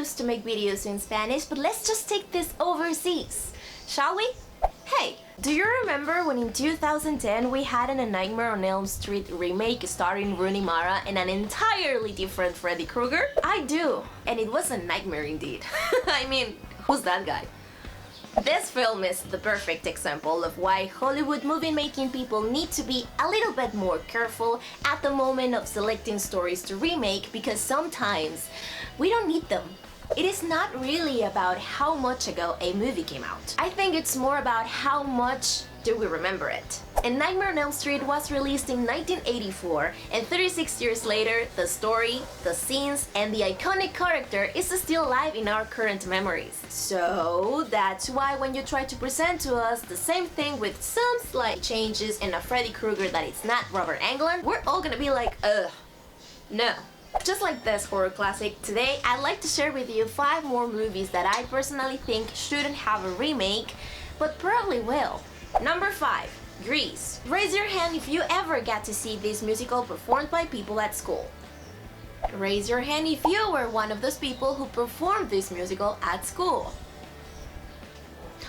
used to make videos in Spanish, but let's just take this overseas, shall we? Hey, do you remember when in 2010 we had A Nightmare on Elm Street remake starring Rooney Mara and an entirely different Freddy Krueger? I do, and it was a nightmare indeed. I mean, who's that guy? This film is the perfect example of why Hollywood movie-making people need to be a little bit more careful at the moment of selecting stories to remake, because sometimes we don't need them. It is not really about how much ago a movie came out. I think it's more about how much do we remember it. And Nightmare on Elm Street was released in 1984, and 36 years later, the story, the scenes, and the iconic character is still alive in our current memories. So that's why when you try to present to us the same thing with some slight changes and a Freddy Krueger that it's not Robert Englund, we're all gonna be like, ugh, no. Just like this horror classic, today I'd like to share with you 5 more movies that I personally think shouldn't have a remake, but probably will. Number 5. Grease. Raise your hand if you ever got to see this musical performed by people at school. Raise your hand if you were one of those people who performed this musical at school.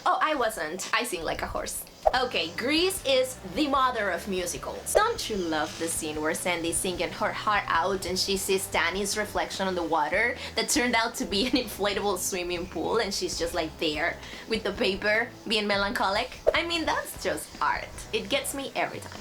Oh, I wasn't. I sing like a horse. Okay, Grease is the mother of musicals. Don't you love the scene where Sandy's singing her heart out and she sees Danny's reflection on the water that turned out to be an inflatable swimming pool, and she's just like there with the paper being melancholic? I mean, that's just art. It gets me every time.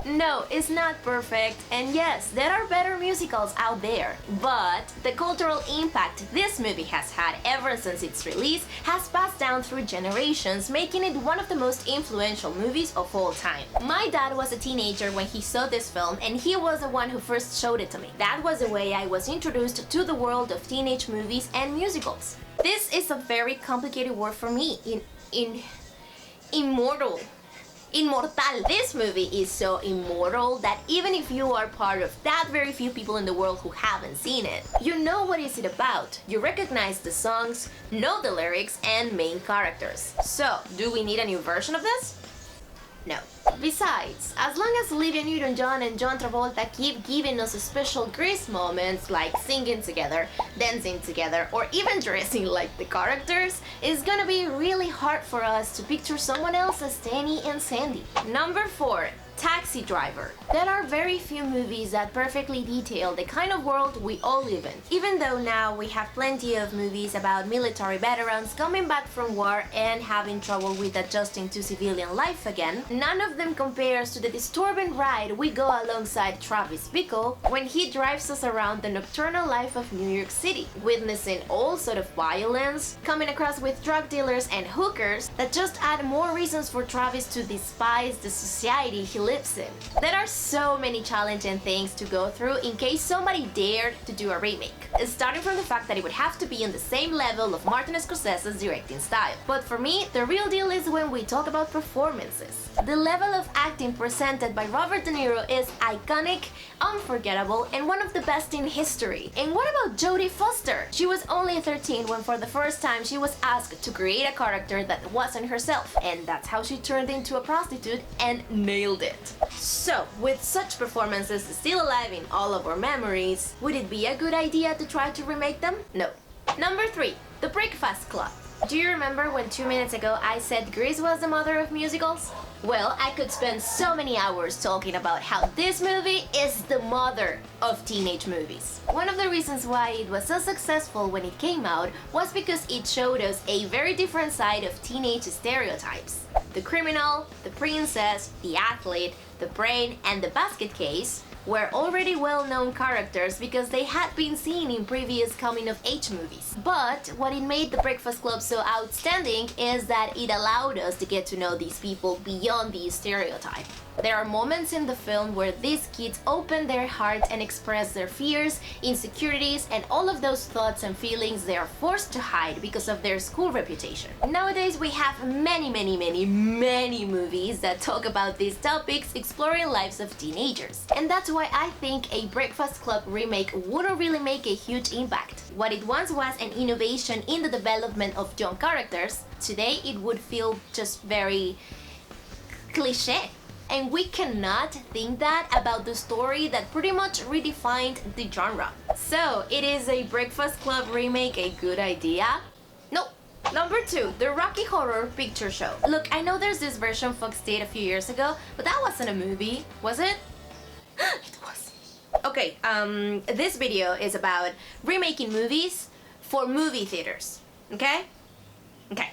No, it's not perfect, and yes, there are better musicals out there, but the cultural impact this movie has had ever since its release has passed down through generations, making it one of the most influential movies of all time. My dad was a teenager when he saw this film, and he was the one who first showed it to me. That was the way I was introduced to the world of teenage movies and musicals. This is a very complicated word for me. Immortal. This movie is so immortal that even if you are part of that very few people in the world who haven't seen it, you know what is it about, you recognize the songs, know the lyrics, and main characters. So, do we need a new version of this? No. Besides, as long as Olivia Newton-John and John Travolta keep giving us special Grease moments like singing together, dancing together, or even dressing like the characters, it's gonna be really hard for us to picture someone else as Danny and Sandy. Number 4. Taxi Driver. There are very few movies that perfectly detail the kind of world we all live in. Even though now we have plenty of movies about military veterans coming back from war and having trouble with adjusting to civilian life again, none of them compares to the disturbing ride we go alongside Travis Bickle when he drives us around the nocturnal life of New York City, witnessing all sorts of violence, coming across with drug dealers and hookers that just add more reasons for Travis to despise the society he lives in. There are so many challenging things to go through in case somebody dared to do a remake, starting from the fact that it would have to be on the same level of Martin Scorsese's directing style. But for me, the real deal is when we talk about performances. The level of acting presented by Robert De Niro is iconic, unforgettable, and one of the best in history. And what about Jodie Foster? She was only 13 when for the first time she was asked to create a character that wasn't herself, and that's how she turned into a prostitute and nailed it. So, with such performances still alive in all of our memories, would it be a good idea to try to remake them? No. Number 3. The Breakfast Club. Do you remember when 2 minutes ago I said Grease was the mother of musicals? Well, I could spend so many hours talking about how this movie is the mother of teenage movies. One of the reasons why it was so successful when it came out was because it showed us a very different side of teenage stereotypes. The criminal, the princess, the athlete, the brain, and the basket case were already well-known characters because they had been seen in previous coming-of-age movies. But what it made The Breakfast Club so outstanding is that it allowed us to get to know these people beyond the stereotype. There are moments in the film where these kids open their hearts and express their fears, insecurities, and all of those thoughts and feelings they are forced to hide because of their school reputation. Nowadays we have many movies that talk about these topics, exploring lives of teenagers. And that's why I think a Breakfast Club remake wouldn't really make a huge impact. What it once was an innovation in the development of young characters, today it would feel just very cliché. And we cannot think that about the story that pretty much redefined the genre. So, it is a Breakfast Club remake a good idea? Nope. Number 2, the Rocky Horror Picture Show. Look, I know there's this version Fox did a few years ago, but that wasn't a movie, was it? It was. Okay, this video is about remaking movies for movie theaters, okay? Okay.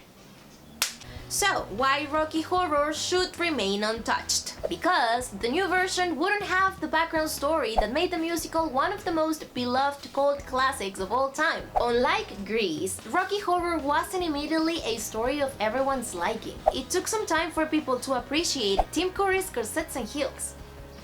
So, why Rocky Horror should remain untouched? Because the new version wouldn't have the background story that made the musical one of the most beloved cult classics of all time. Unlike Grease, Rocky Horror wasn't immediately a story of everyone's liking. It took some time for people to appreciate Tim Curry's corsets and heels.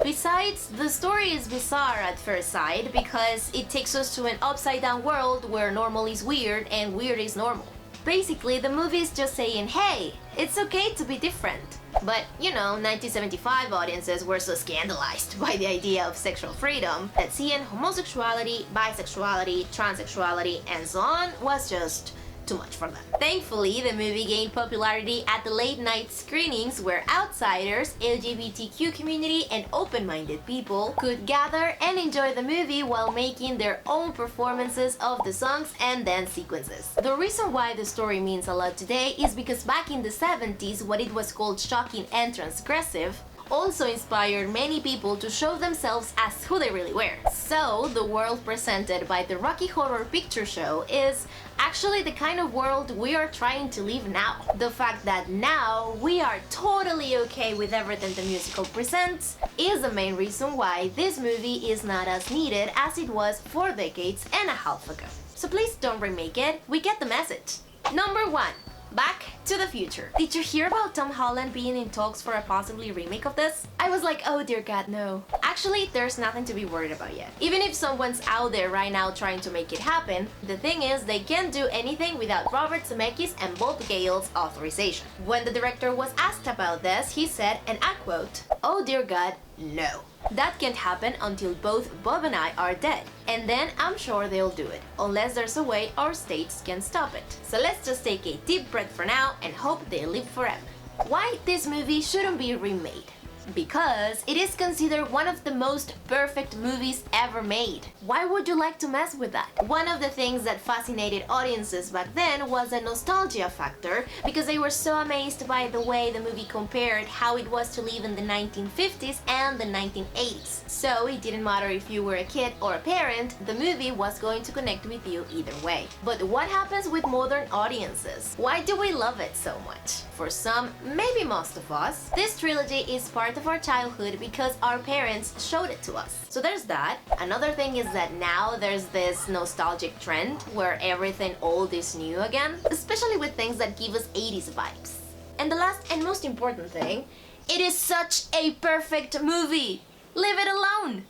Besides, the story is bizarre at first sight because it takes us to an upside-down world where normal is weird and weird is normal. Basically, the movie is just saying, hey, it's okay to be different. But, you know, 1975 audiences were so scandalized by the idea of sexual freedom that seeing homosexuality, bisexuality, transsexuality, and so on was just too much for them. Thankfully, the movie gained popularity at the late-night screenings where outsiders, LGBTQ community, and open-minded people could gather and enjoy the movie while making their own performances of the songs and dance sequences. The reason why the story means a lot today is because back in the 70s, what it was called shocking and transgressive also inspired many people to show themselves as who they really were. So, the world presented by the Rocky Horror Picture Show is actually the kind of world we are trying to live now. The fact that now we are totally okay with everything the musical presents is the main reason why this movie is not as needed as it was 4 decades and a half ago. So please don't remake it, we get the message. Number 1. Back to the Future. Did you hear about Tom Holland being in talks for a possibly remake of this? I was like, oh dear god, no. Actually, there's nothing to be worried about yet. Even if someone's out there right now trying to make it happen, the thing is they can't do anything without Robert Zemeckis and Bob Gale's authorization. When the director was asked about this, he said, and I quote, "Oh dear god, no. That can't happen until both Bob and I are dead. And then I'm sure they'll do it, unless there's a way our states can stop it. So let's just take a deep breath for now and hope they live forever." Why this movie shouldn't be remade? Because it is considered one of the most perfect movies ever made. Why would you like to mess with that? One of the things that fascinated audiences back then was the nostalgia factor, because they were so amazed by the way the movie compared how it was to live in the 1950s and the 1980s. So it didn't matter if you were a kid or a parent, the movie was going to connect with you either way. But what happens with modern audiences? Why do we love it so much? For some, maybe most of us, this trilogy is part of our childhood because our parents showed it to us. So there's that. Another thing is that now there's this nostalgic trend where everything old is new again, especially with things that give us 80s vibes. And the last and most important thing, it is such a perfect movie! Leave it alone!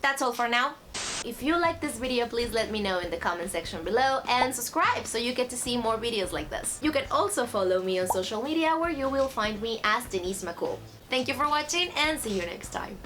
That's all for now. If you like this video, please let me know in the comment section below and subscribe so you get to see more videos like this. You can also follow me on social media where you will find me as denissemccool. Thank you for watching and see you next time.